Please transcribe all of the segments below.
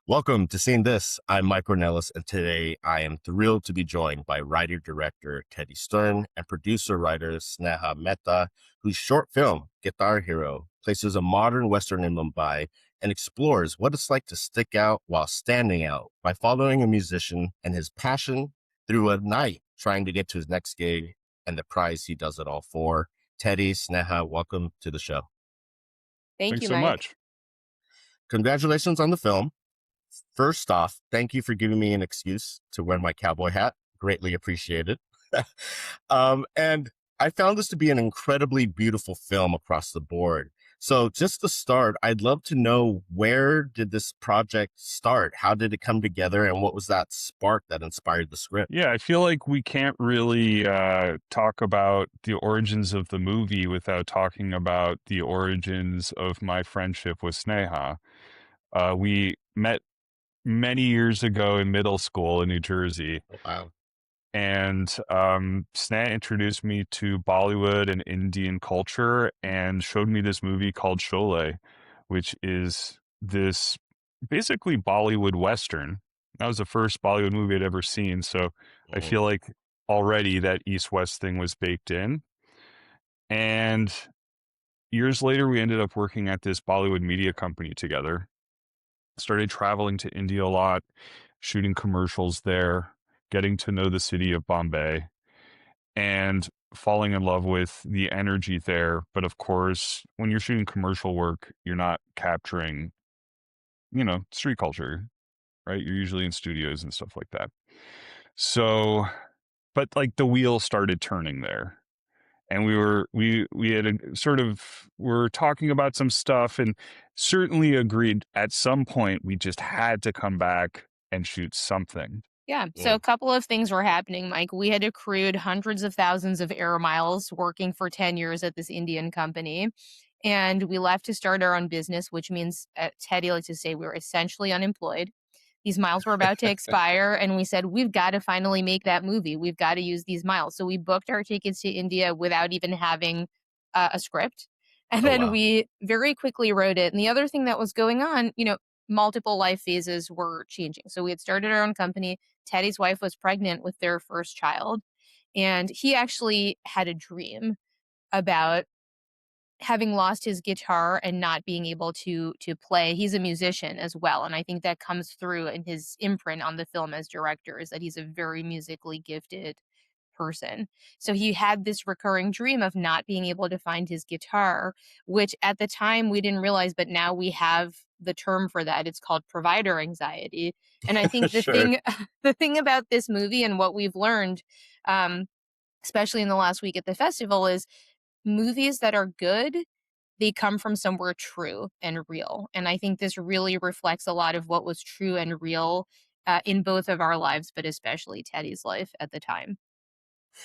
Welcome to Seeing This. I'm Mike Ornelas, and today I am thrilled to be joined by writer-director Teddy Stern and producer-writer Sneha Mehta, whose short film, Getar Hero, places a modern Western in Mumbai and explores what it's like to stick out while standing out by following a musician and his passion through a night trying to get to his next gig and the prize he does it all for. Teddy, Sneha, welcome to the show. Thank Thanks you, so Mike. much. Congratulations on the film. First off, thank you for giving me an excuse to wear my cowboy hat. Greatly appreciated. And I found this to be an incredibly beautiful film across the board. So just to start, I'd love to know, where did this project start? How did it come together? And what was that spark that inspired the script? Yeah, I feel like we can't really talk about the origins of the movie without talking about the origins of my friendship with Sneha. We met many years ago in middle school in New Jersey, Oh, wow. and Sneha introduced me to Bollywood and Indian culture and showed me this movie called Sholay, which is this basically Bollywood Western. That was the first Bollywood movie I'd ever seen. So I feel like already that East West thing was baked in. And years later, we ended up working at this Bollywood media company together. Started traveling to India a lot, shooting commercials there, getting to know the city of Bombay, and falling in love with the energy there. But of course, when you're shooting commercial work, you're not capturing, street culture, right? You're usually in studios and stuff like that. So, but like the wheel started turning there. And we had a sort of, were talking about some stuff and certainly agreed at some point we just had to come back and shoot something. Yeah. So a couple of things were happening, Mike. We had accrued hundreds of thousands of air miles working for 10 years at this Indian company. And we left to start our own business, which means, Teddy likes to say, we were essentially unemployed. These miles were about to expire. And we said, we've got to finally make that movie. We've got to use these miles. So we booked our tickets to India without even having a script. And Oh, then wow. we very quickly wrote it. And the other thing that was going on, multiple life phases were changing. So we had started our own company. Teddy's wife was pregnant with their first child. And he actually had a dream about having lost his guitar and not being able to play. He's a musician as well, and I think that comes through in his imprint on the film as director, is that he's a very musically gifted person. So he had this recurring dream of not being able to find his guitar, which at the time we didn't realize, but now we have the term for that. It's called provider anxiety. And I think the Sure. thing the thing about this movie and what we've learned, um, especially in the last week at the festival, is movies that are good, they come from somewhere true and real. And I think this really reflects a lot of what was true and real in both of our lives, but especially Teddy's life at the time.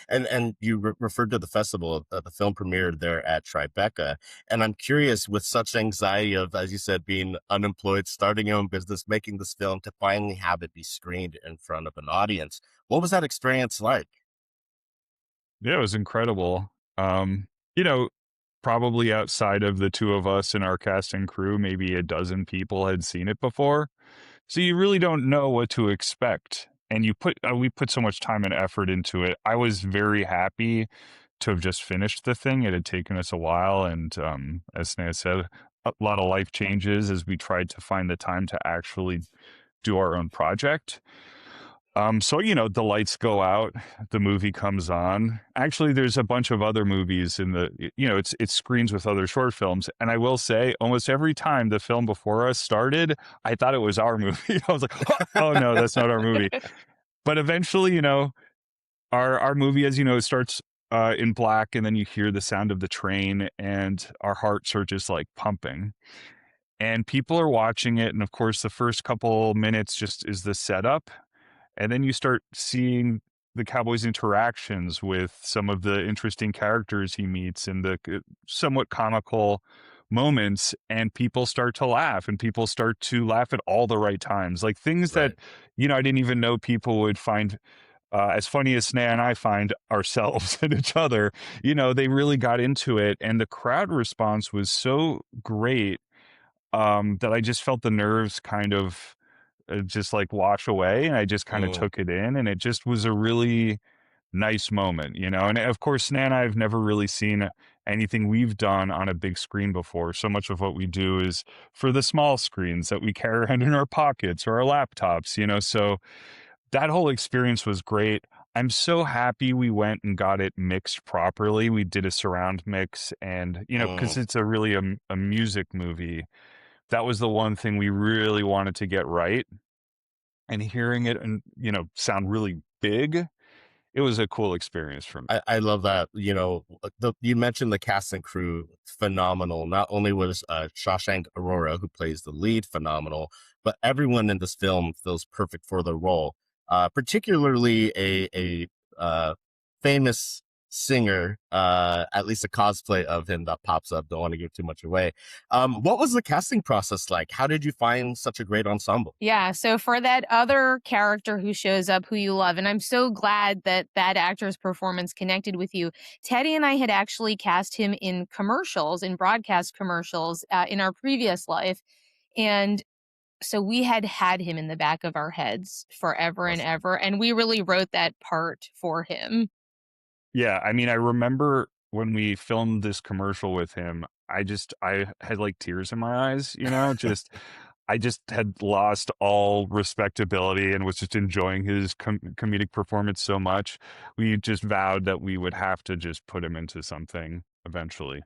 And you referred to the festival, the film premiered there at Tribeca. And I'm curious, with such anxiety of, as you said, being unemployed, starting your own business, making this film, to finally have it be screened in front of an audience, what was that experience like? Yeah, it was incredible. You know, probably outside of the two of us and our cast and crew, maybe a dozen people had seen it before. So you really don't know what to expect. And we put so much time and effort into it. I was very happy to have just finished the thing. It had taken us a while. And as Sneha said, a lot of life changes as we tried to find the time to actually do our own project. So, the lights go out, the movie comes on. Actually, there's a bunch of other movies in it screens with other short films. And I will say, almost every time the film before us started, I thought it was our movie. I was like, oh no, that's not our movie. But eventually, our movie, as you know, starts in black, and then you hear the sound of the train, and our hearts are just like pumping. And people are watching it. And of course, the first couple minutes just is the setup. And then you start seeing the cowboy's interactions with some of the interesting characters he meets and the somewhat comical moments, and people start to laugh, and people start to laugh at all the right times. Like things that, Right. I didn't even know people would find as funny as Sneha and I find ourselves and each other. They really got into it, and the crowd response was so great that I just felt the nerves kind of just like wash away, and I just kind of Mm, took it in, and it just was a really nice moment, you know? And of course, Snan and I have never really seen anything we've done on a big screen before. So much of what we do is for the small screens that we carry around in our pockets or our laptops, you know? So that whole experience was great. I'm so happy we went and got it mixed properly. We did a surround mix and, you know, because mm. it's a really a music movie. That was the one thing we really wanted to get right. And hearing it and, you know, sound really big, it was a cool experience for me. I love that. You know, you mentioned the cast and crew, phenomenal. Not only was Shawshank Aurora, who plays the lead, phenomenal, but everyone in this film feels perfect for the role. Particularly a famous singer, at least a cosplay of him that pops up. Don't want to give too much away. What was the casting process like? How did you find such a great ensemble? Yeah, so for that other character who shows up who you love, and I'm so glad that that actor's performance connected with you. Teddy and I had actually cast him in commercials, in broadcast commercials, in our previous life. And so we had him in the back of our heads forever and Awesome. ever. And we really wrote that part for him. Yeah, I mean, I remember when we filmed this commercial with him, I had, like, tears in my eyes, you know, I just had lost all respectability and was just enjoying his comedic performance so much. We just vowed that we would have to just put him into something eventually.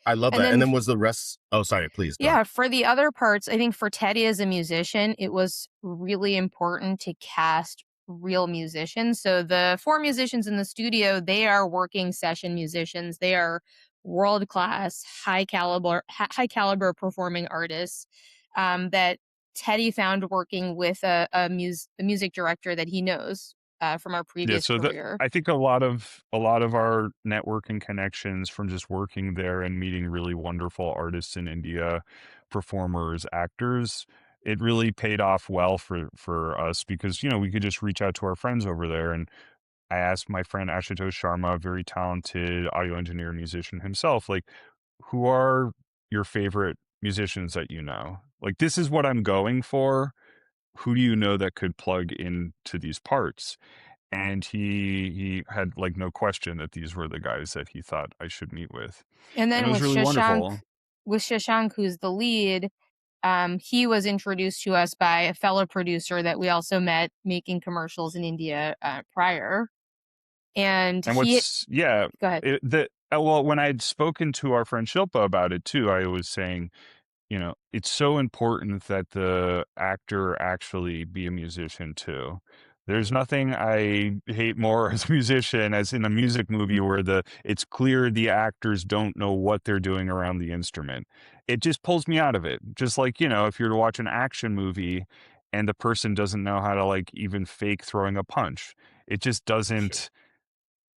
I love And that. And then then was the rest? Oh, sorry. Please go ahead. yeah, for the other parts, I think for Teddy as a musician, it was really important to cast real musicians. So the four musicians in the studio, they are working session musicians. They are world class, high caliber performing artists that Teddy found working with a music director that he knows from our Yeah, previous so the career. I think a lot of our networking connections from just working there and meeting really wonderful artists in India, performers, actors, it really paid off well for us because, you know, we could just reach out to our friends over there. And I asked my friend Ashutosh Sharma, a very talented audio engineer and musician himself, like, who are your favorite musicians that you know? Like, this is what I'm going for. Who do you know that could plug into these parts? And he had, like, no question that these were the guys that he thought I should meet with, And and it then was really wonderful. with Shashank, who's the lead, he was introduced to us by a fellow producer that we also met making commercials in India prior. And And he, what's yeah, go ahead. well, when I'd spoken to our friend Shilpa about it too, I was saying, you know, it's so important that the actor actually be a musician too. There's nothing I hate more as a musician as in a music movie where it's clear the actors don't know what they're doing around the instrument. It just pulls me out of it. Just like, you know, if you're to watch an action movie and the person doesn't know how to like even fake throwing a punch, it just Sure. doesn't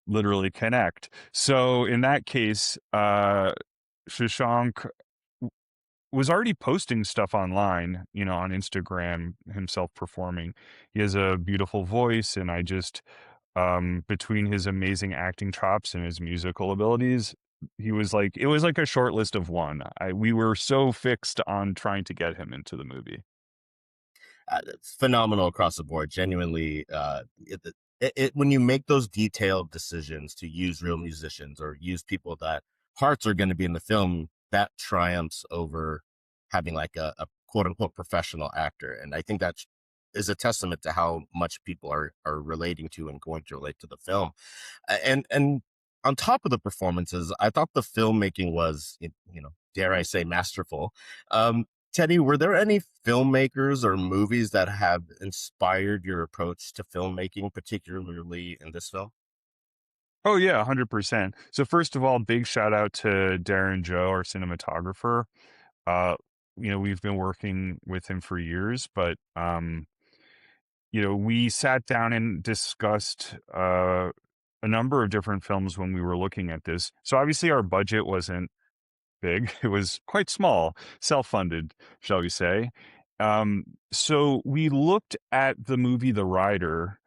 literally connect. So in that case, Shashank was already posting stuff online, you know, on Instagram, himself performing. He has a beautiful voice, and I just, between his amazing acting chops and his musical abilities, it was like a short list of one. We were so fixed on trying to get him into the movie. Phenomenal across the board. Genuinely, when you make those detailed decisions to use real musicians or use people that hearts are going to be in the film, that triumphs over having like a quote unquote professional actor. And I think that is a testament to how much people are relating to and going to relate to the film. And on top of the performances, I thought the filmmaking was, dare I say, masterful. Teddy, were there any filmmakers or movies that have inspired your approach to filmmaking, particularly in this film? Oh yeah, 100%. So first of all, big shout out to Darren Joe, our cinematographer. Uh, you know, we've been working with him for years, but you know, we sat down and discussed a number of different films when we were looking at this. So obviously our budget wasn't big. It was quite small, self-funded, shall we say. So we looked at the movie The Rider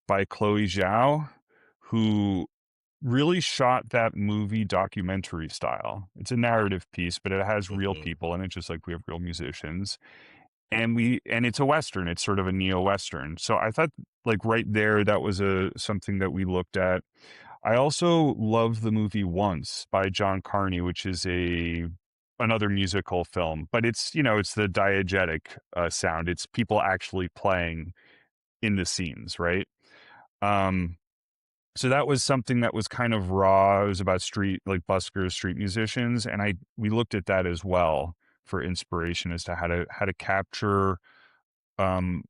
by Chloe Zhao, who really shot that movie documentary style. It's a narrative piece, but it has real Hmm. people in it, just like we have real musicians. and it's a Western, it's sort of a neo-Western. So I thought like right there, that was something that we looked at. I also love the movie Once by John Carney, which is another musical film, but it's, it's the diegetic sound. It's people actually playing in the scenes, right? Um, so that was something that was kind of raw. It was about like buskers, street musicians, and we looked at that as well for inspiration as to how to capture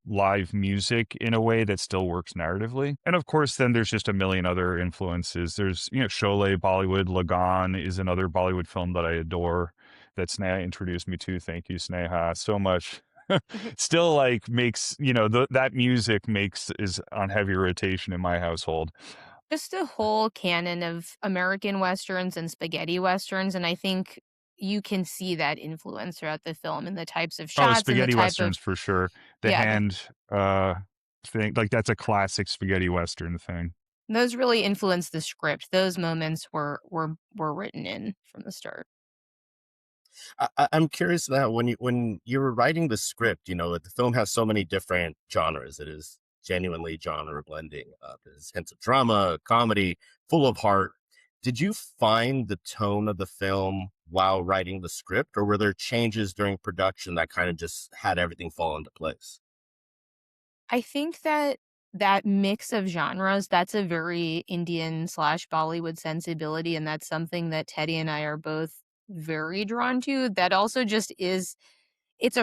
live music in a way that still works narratively. And of course, then there's just a million other influences. There's, Sholay, Bollywood, Lagan is another Bollywood film that I adore that Sneha introduced me to. Thank you, Sneha, so much. Still like makes, that music is on heavy rotation in my household. Just a whole canon of American Westerns and spaghetti Westerns, and I think you can see that influence throughout the film and the types of Oh, shots and the spaghetti type westerns of for sure. The yeah, hand thing, like that's a classic spaghetti western thing. those really influenced the script. Those moments were written in from the start. I'm curious now when you were writing the script, the film has so many different genres. It is genuinely genre blending. There's hints of drama, comedy, full of heart. Did you find the tone of the film while writing the script, or were there changes during production that kind of just had everything fall into place? I think that that mix of genres, that's a very Indian/Bollywood sensibility, and that's something that Teddy and I are both very drawn to. That also just is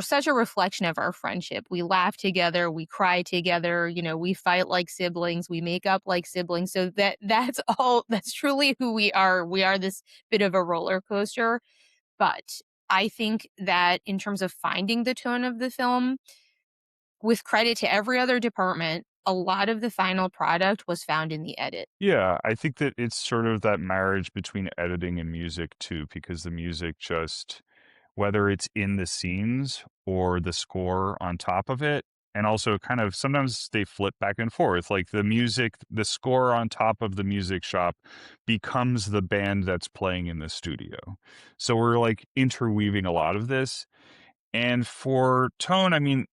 such a reflection of our friendship. We laugh together, we cry together, we fight like siblings, we make up like siblings. So that's truly who we are. We are this bit of a roller coaster. But I think that in terms of finding the tone of the film, with credit to every other department, a lot of the final product was found in the edit. Yeah, I think that it's sort of that marriage between editing and music too, because the music just, whether it's in the scenes or the score on top of it, and also kind of sometimes they flip back and forth. Like the score on top of the music shop becomes the band that's playing in the studio. So we're like interweaving a lot of this. And for tone, I mean,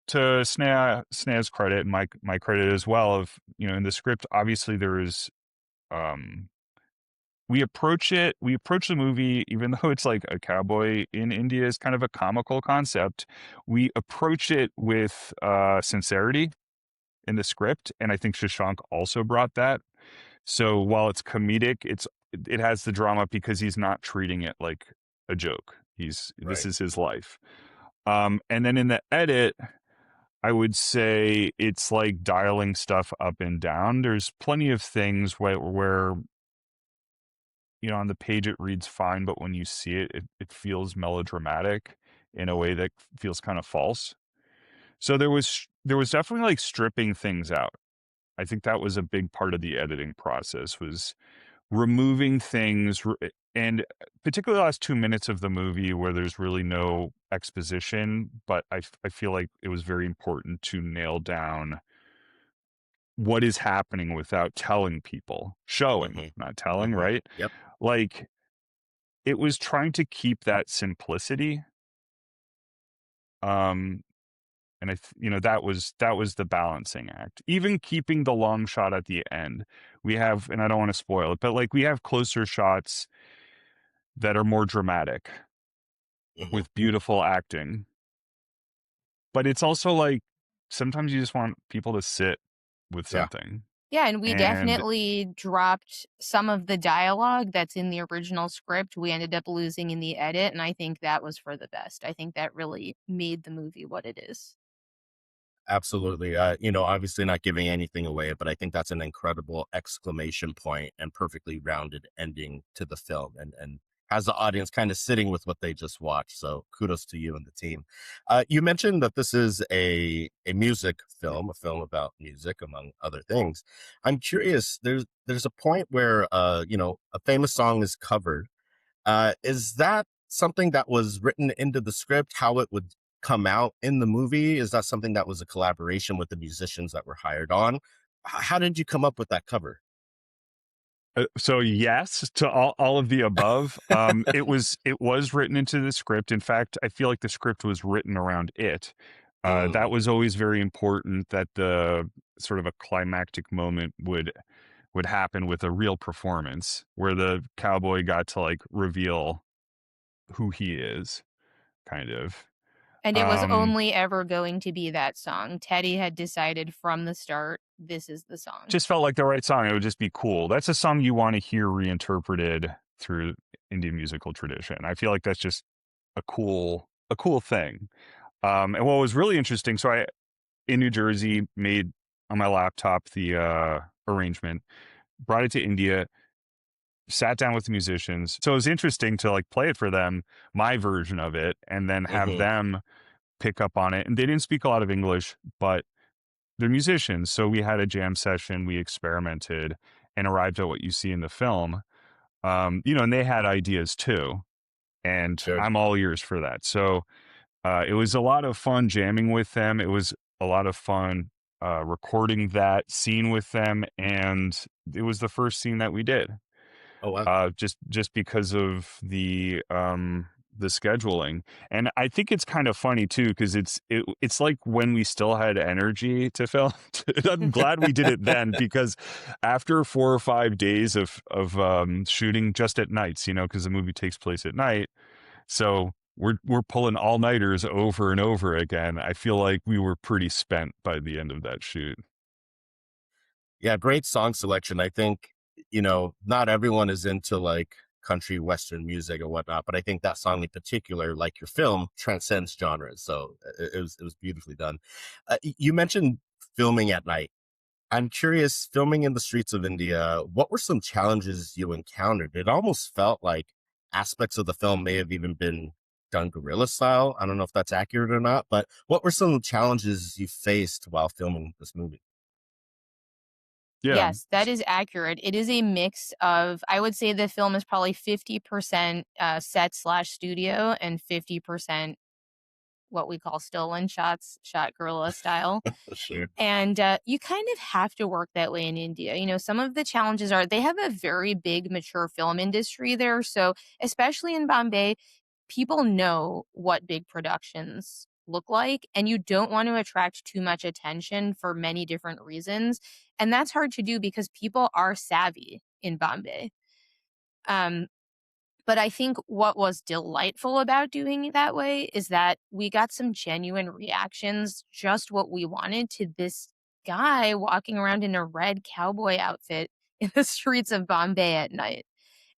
to Sneha's credit and my credit as well, of in the script, obviously there is um we approach the movie, even though it's like a cowboy in India is kind of a comical concept, we approach it with sincerity in the script, and I think Shashank also brought that. So while it's comedic, it has the drama because he's not treating it like a joke. This Right. is his life. And then in the edit, I would say it's like dialing stuff up and down. There's plenty of things where on the page it reads fine, but when you see it, it feels melodramatic in a way that feels kind of false. So there was definitely like stripping things out. I think that was a big part of the editing process, was removing things, and particularly the last 2 minutes of the movie where there's really no exposition, but I feel like it was very important to nail down what is happening without telling people, showing, Hmm. not telling, Hmm. right? Yep. Like it was trying to keep that simplicity. Um, and that was the balancing act. Even keeping the long shot at the end, we have, and I don't want to spoil it, but like we have closer shots that are more dramatic Hmm. with beautiful acting. But it's also like sometimes you just want people to sit with Yeah. something. Yeah, and we And definitely dropped some of the dialogue that's in the original script. We ended up losing in the edit, and I think that was for the best. I think that really made the movie what it is. Absolutely. Obviously not giving anything away, but I think that's an incredible exclamation point and perfectly rounded ending to the film, and has the audience kind of sitting with what they just watched. So kudos to you and the team. You mentioned that this is a music film, a film about music, among other things. I'm curious, there's a point where a famous song is covered. Is that something that was written into the script, how it would come out in the movie? Is that something that was a collaboration with the musicians that were hired on? How did you come up with that cover? So yes to all of the above. It was written into the script. In fact, I feel like the script was written around it. That Mm, was always very important, that the sort of a climactic moment would happen with a real performance where the cowboy got to like reveal who he is, kind of. And it was Um, only ever going to be that song. Teddy had decided from the start, this is the song. just felt like the right song. It would just be cool. That's a song you want to hear reinterpreted through Indian musical tradition. I feel like that's just a cool thing. And what was really interesting, so I in New Jersey made on my laptop the arrangement, brought it to India, sat down with the musicians. So it was interesting to like play it for them, my version of it, and then have hmm them pick up on it. And they didn't speak a lot of English, but they're musicians. So we had a jam session, we experimented and arrived at what you see in the film. And they had ideas too. And Sure. I'm all ears for that. So it was a lot of fun jamming with them. It was a lot of fun recording that scene with them. And it was the first scene that we did. Oh wow. Just because of the scheduling. And I think it's kind of funny too, because it's like when we still had energy to film. I'm glad we did it then, because after 4 or 5 days of shooting just at nights, because the movie takes place at night, so we're pulling all nighters over and over again. I feel like we were pretty spent by the end of that shoot. Yeah, great song selection. I think, not everyone is into like country western music or whatnot, but I think that song in particular, like your film, transcends genres. So it was beautifully done. You mentioned filming at night. I'm curious, filming in the streets of India, what were some challenges you encountered? It almost felt like aspects of the film may have even been done guerrilla style. I don't know if that's accurate or not, but what were some challenges you faced while filming this movie? Yeah. Yes, that is accurate. It is a mix of, I would say the film is probably 50% set slash studio and 50% what we call stolen shots, shot guerrilla style. Sure. And you kind of have to work that way in India. Some of the challenges are they have a very big, mature film industry there. So, especially in Bombay, people know what big productions look like, and you don't want to attract too much attention for many different reasons. And that's hard to do because people are savvy in Bombay. Um, but I think what was delightful about doing it that way is that we got some genuine reactions, just what we wanted, to this guy walking around in a red cowboy outfit in the streets of Bombay at night.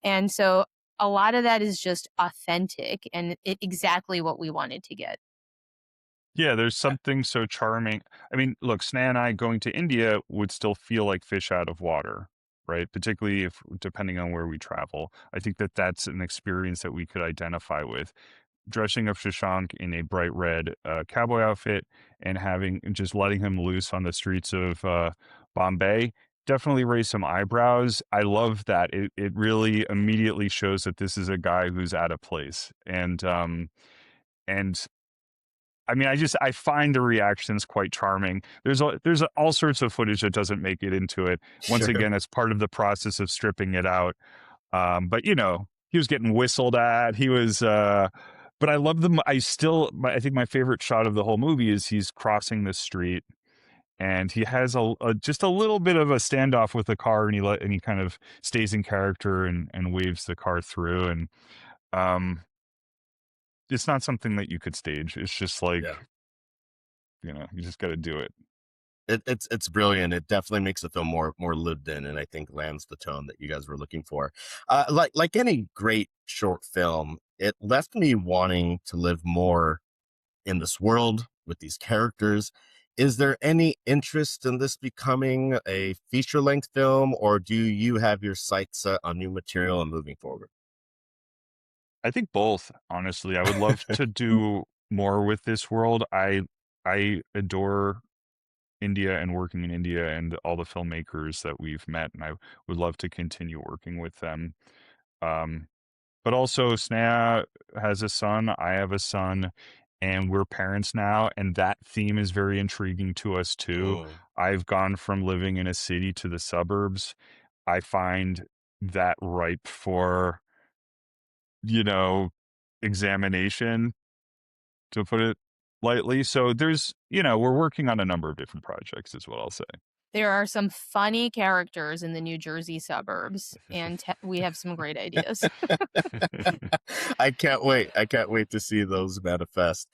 And so a lot of that is just authentic and exactly what we wanted to get. Yeah, there's something so charming. I mean, look, Sneha and I going to India would still feel like fish out of water, right? Particularly if, depending on where we travel. I think that that's an experience that we could identify with. Dressing up Shashank in a bright red cowboy outfit and just letting him loose on the streets of Bombay definitely raised some eyebrows. I love that. It really immediately shows that this is a guy who's out of place. And I mean, I find the reactions quite charming. There's all sorts of footage that doesn't make it into it. Once Sure. again, it's part of the process of stripping it out. But he was getting whistled at. But I love them. I think my favorite shot of the whole movie is he's crossing the street and he has just a little bit of a standoff with the car, and he kind of stays in character and waves the car through. And um, it's not something that you could stage. It's just like, Yeah. you just got to do it. It's brilliant. It definitely makes the film more lived in, and I think lands the tone that you guys were looking for. Like any great short film, it left me wanting to live more in this world with these characters. Is there any interest in this becoming a feature length film, or do you have your sights set on new material and moving forward? I think both, honestly. I would love to do more with this world. I adore India and working in India and all the filmmakers that we've met, and I would love to continue working with them. Um, but also, Sneha has a son, I have a son, and we're parents now, and that theme is very intriguing to us too. Mm, I've gone from living in a city to the suburbs. I find that ripe for, you know, examination, to put it lightly. So there's, we're working on a number of different projects, is what I'll say. There are some funny characters in the New Jersey suburbs, and we have some great ideas. I can't wait. I can't wait to see those manifest.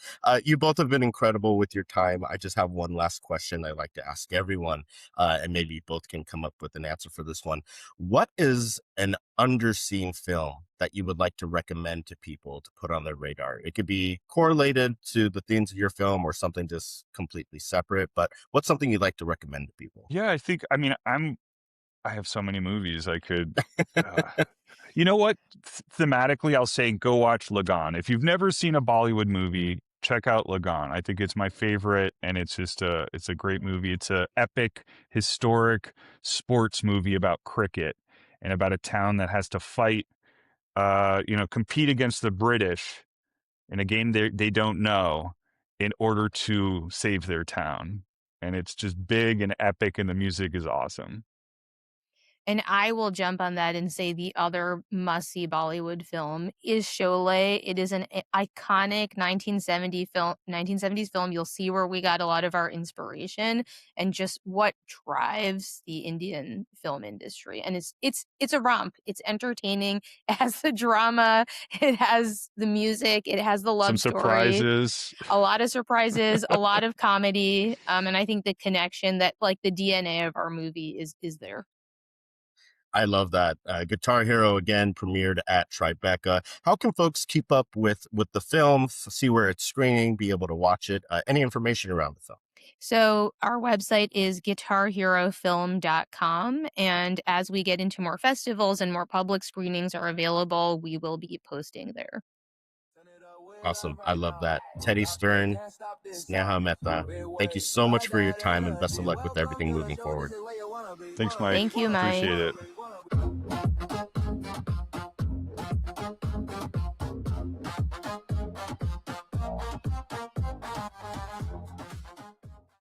You both have been incredible with your time. I just have one last question I like to ask everyone, and maybe you both can come up with an answer for this one. What is an underseen film that you would like to recommend to people to put on their radar? It could be correlated to the themes of your film or something just completely separate, but what's something you'd like to recommend to people? Yeah, I have so many movies I could. Uh, you know what? Thematically, I'll say go watch Lagan. If you've never seen a Bollywood movie, check out Lagan. I think it's my favorite, and it's a great movie. It's a epic, historic sports movie about cricket and about a town that has to fight, compete against the British in a game they don't know in order to save their town. And it's just big and epic, and the music is awesome. And I will jump on that and say the other must-see Bollywood film is Sholay. It is an iconic 1970s film. You'll see where we got a lot of our inspiration and just what drives the Indian film industry. And it's a romp. It's entertaining. It has the drama. It has the music. It has the Some love story. surprises. A lot of surprises, a lot of comedy. And I think the connection that like the DNA of our movie is there. I love that. Guitar Hero again premiered at Tribeca. How can folks keep up with the film, see where it's screening, be able to watch it? Any information around the film? So our website is guitarherofilm.com. And as we get into more festivals and more public screenings are available, we will be posting there. Awesome. I love that. Teddy Stern, Sneha Mehta, thank you so much for your time and best of luck with everything moving forward. Thanks, Mike. Thank you, Mike. Appreciate it.